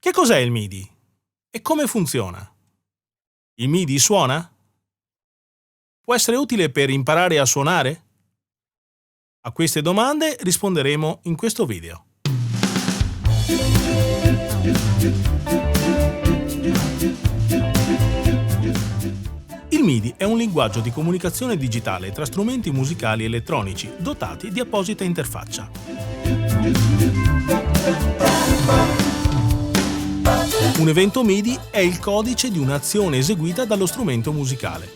Che cos'è il MIDI? E come funziona? Il MIDI suona? Può essere utile per imparare a suonare? A queste domande risponderemo in questo video. Il MIDI è un linguaggio di comunicazione digitale tra strumenti musicali elettronici dotati di apposita interfaccia. Un evento MIDI è il codice di un'azione eseguita dallo strumento musicale.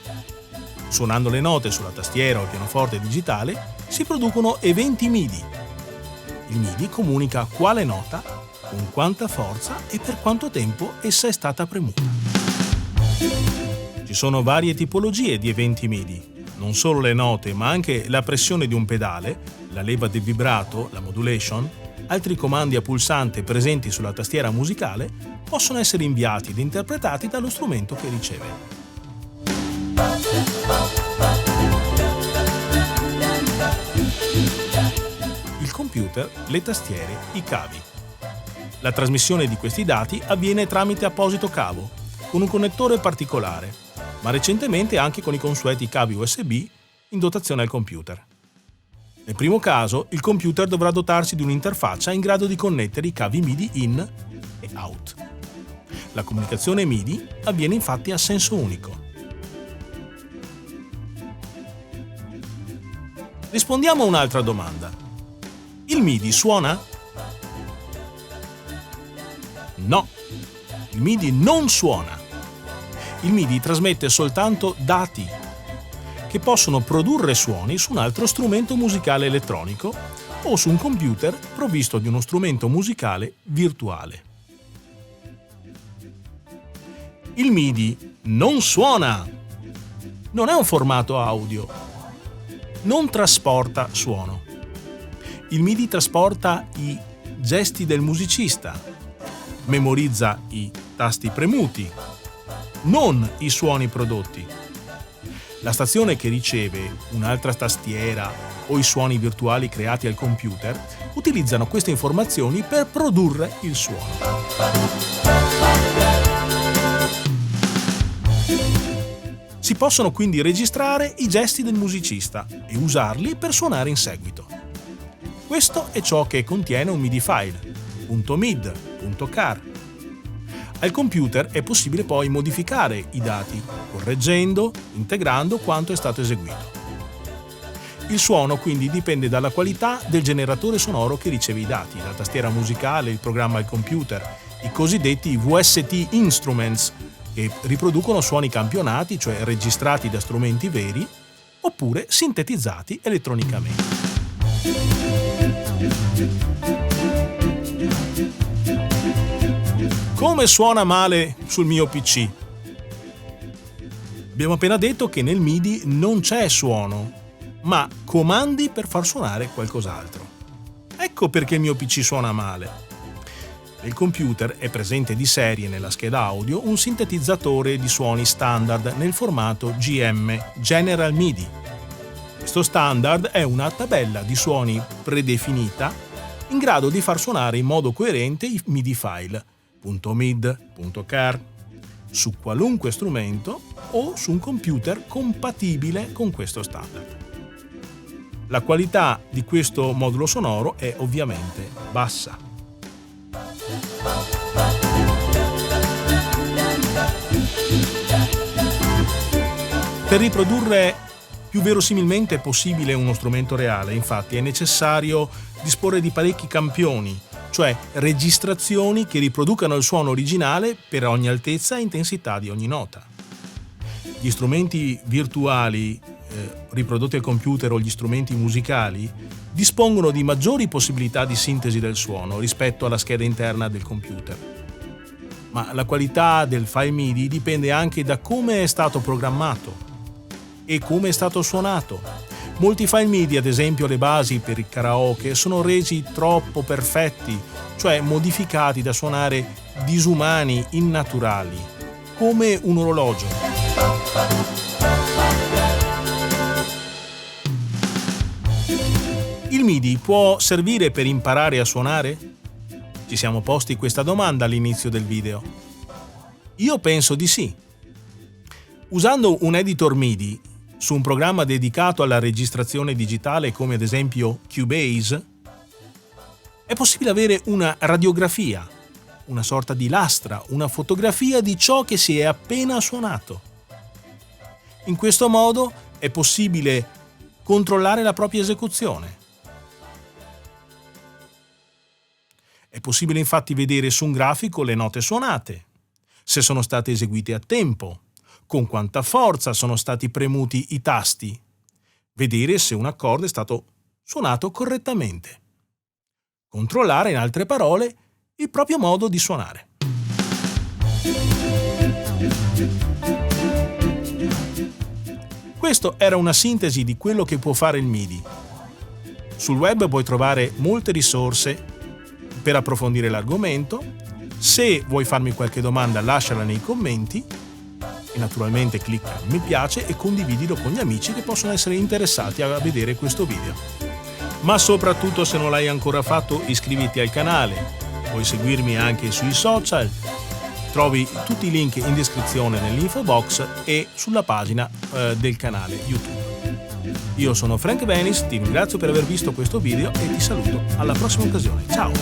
Suonando le note sulla tastiera o pianoforte digitale si producono eventi MIDI. Il MIDI comunica quale nota, con quanta forza e per quanto tempo essa è stata premuta. Ci sono varie tipologie di eventi MIDI, non solo le note ma anche la pressione di un pedale, la leva del vibrato, la modulation, altri comandi a pulsante presenti sulla tastiera musicale possono essere inviati ed interpretati dallo strumento che riceve. Il computer, le tastiere, i cavi. La trasmissione di questi dati avviene tramite apposito cavo, con un connettore particolare, ma recentemente anche con i consueti cavi USB in dotazione al computer. Nel primo caso, il computer dovrà dotarsi di un'interfaccia in grado di connettere i cavi MIDI in e out. La comunicazione MIDI avviene infatti a senso unico. Rispondiamo a un'altra domanda. Il MIDI suona? No, il MIDI non suona. Il MIDI trasmette soltanto dati che possono produrre suoni su un altro strumento musicale elettronico o su un computer provvisto di uno strumento musicale virtuale. Il MIDI non suona! Non è un formato audio. Non trasporta suono. Il MIDI trasporta i gesti del musicista, memorizza i tasti premuti, non i suoni prodotti. La stazione che riceve un'altra tastiera o i suoni virtuali creati al computer utilizzano queste informazioni per produrre il suono. Si possono quindi registrare i gesti del musicista e usarli per suonare in seguito. Questo è ciò che contiene un MIDI file, .mid, .car. Al computer è possibile poi modificare i dati, correggendo, integrando quanto è stato eseguito. Il suono quindi dipende dalla qualità del generatore sonoro che riceve i dati, la tastiera musicale, il programma al computer, i cosiddetti VST instruments, che riproducono suoni campionati, cioè registrati da strumenti veri, oppure sintetizzati elettronicamente. Come suona male sul mio PC? Abbiamo appena detto che nel MIDI non c'è suono, ma comandi per far suonare qualcos'altro. Ecco perché il mio PC suona male. Nel computer è presente di serie nella scheda audio un sintetizzatore di suoni standard nel formato GM, General MIDI. Questo standard è una tabella di suoni predefinita in grado di far suonare in modo coerente i MIDI file .mid, .car su qualunque strumento o su un computer compatibile con questo standard. La qualità di questo modulo sonoro è ovviamente bassa. Per riprodurre più verosimilmente possibile uno strumento reale, infatti, è necessario disporre di parecchi campioni, cioè registrazioni che riproducano il suono originale per ogni altezza e intensità di ogni nota. Gli strumenti virtuali riprodotti al computer o gli strumenti musicali dispongono di maggiori possibilità di sintesi del suono rispetto alla scheda interna del computer. Ma la qualità del file MIDI dipende anche da come è stato programmato e come è stato suonato. Molti file MIDI, ad esempio le basi per il karaoke, sono resi troppo perfetti, cioè modificati da suonare disumani, innaturali, come un orologio. Il MIDI può servire per imparare a suonare? Ci siamo posti questa domanda all'inizio del video. Io penso di sì. Usando un editor MIDI su un programma dedicato alla registrazione digitale come ad esempio Cubase, è possibile avere una radiografia, una sorta di lastra, una fotografia di ciò che si è appena suonato. In questo modo è possibile controllare la propria esecuzione. È possibile infatti vedere su un grafico le note suonate, se sono state eseguite a tempo, con quanta forza sono stati premuti i tasti, vedere se un accordo è stato suonato correttamente. Controllare, in altre parole, il proprio modo di suonare. Questo era una sintesi di quello che può fare il MIDI. Sul web puoi trovare molte risorse per approfondire l'argomento. Se vuoi farmi qualche domanda, lasciala nei commenti e naturalmente clicca mi piace e condividilo con gli amici che possono essere interessati a vedere questo video. Ma soprattutto, se non l'hai ancora fatto, iscriviti al canale. Puoi seguirmi anche sui social. Trovi tutti i link in descrizione nell'info box e sulla pagina del canale YouTube. Io sono Frank Venis, ti ringrazio per aver visto questo video e ti saluto alla prossima occasione. Ciao!